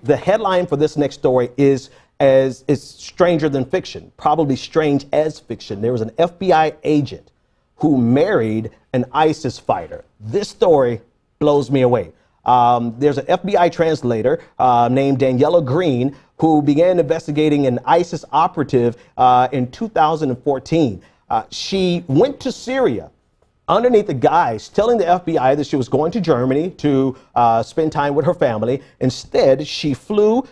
the headline for this next story is stranger than fiction, probably strange as fiction. There was an FBI agent who married an ISIS fighter. This story blows me away. There's an FBI translator named Daniela Green who began investigating an ISIS operative in 2014. She went to Syria underneath the guise telling the FBI that she was going to Germany to spend time with her family. Instead, she flew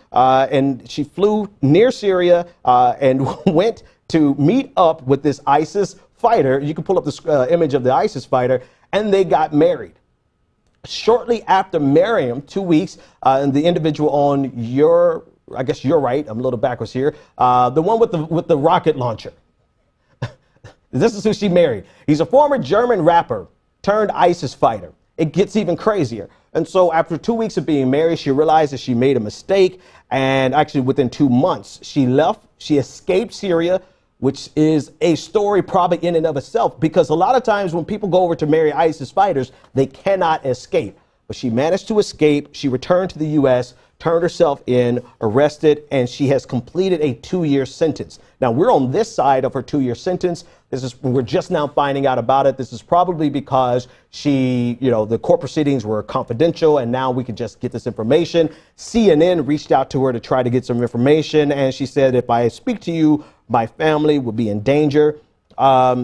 near Syria and went to meet up with this ISIS fighter. You can pull up this image of the ISIS fighter, and they got married. Shortly after marrying him, 2 weeks, and the individual on I guess you're right, I'm a little backwards here, the one with the rocket launcher. This is who she married. He's a former German rapper turned ISIS fighter. It gets even crazier. And so after 2 weeks of being married, she realized that she made a mistake. And actually within 2 months, she left. She escaped Syria, which is a story probably in and of itself, because a lot of times when people go over to marry ISIS fighters, they cannot escape. But she managed to escape. She returned to the U.S., turned herself in, arrested, and she has completed a 2-year sentence. Now, we're on this side of her 2-year sentence. We're just now finding out about it. This is probably because the court proceedings were confidential, and now we can just get this information. CNN reached out to her to try to get some information, and she said, if I speak to you, my family will be in danger.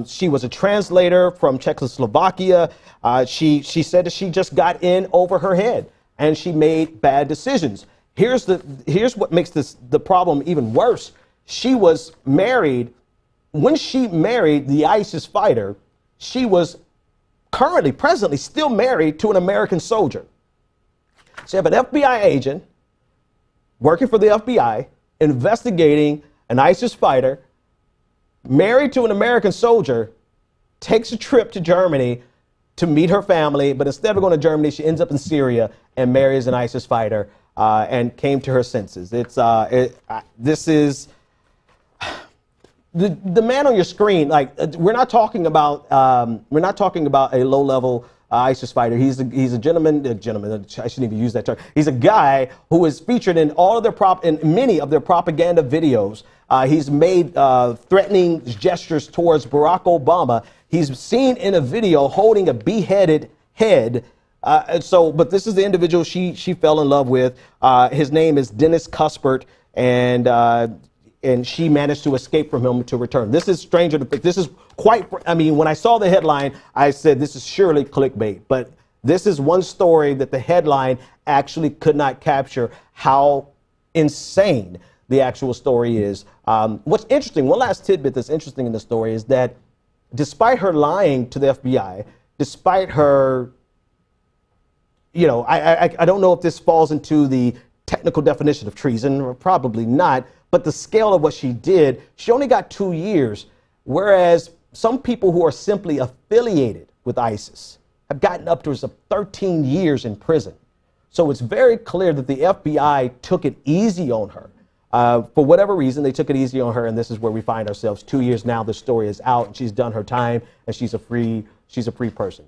She was a translator from Czechoslovakia. She said that she just got in over her head and she made bad decisions. Here's what makes the problem even worse. She was married. When she married the ISIS fighter, she was presently still married to an American soldier. So you have an FBI agent working for the FBI, investigating an ISIS fighter, married to an American soldier, takes a trip to Germany to meet her family, but instead of going to Germany, she ends up in Syria and marries an ISIS fighter and came to her senses. This is the man on your screen. Like, we're not talking about a low-level ISIS fighter. He's a gentleman. I shouldn't even use that term. He's a guy who is featured in all of their many of their propaganda videos. He's made threatening gestures towards Barack Obama. He's seen in a video holding a beheaded head. But this is the individual she fell in love with. His name is Dennis Cuthbert, and she managed to escape from him to return. This is stranger than fiction. This is when I saw the headline, I said this is surely clickbait. But this is one story that the headline actually could not capture how insane the actual story is. What's interesting, one last tidbit that's interesting in the story is that despite her lying to the FBI, despite her, I don't know if this falls into the technical definition of treason, or probably not, but the scale of what she did, she only got 2 years, whereas some people who are simply affiliated with ISIS have gotten up to 13 years in prison. So it's very clear that the FBI took it easy on her. For whatever reason, they took it easy on her, and this is where we find ourselves. 2 years now, the story is out, and she's done her time, and she's a free person.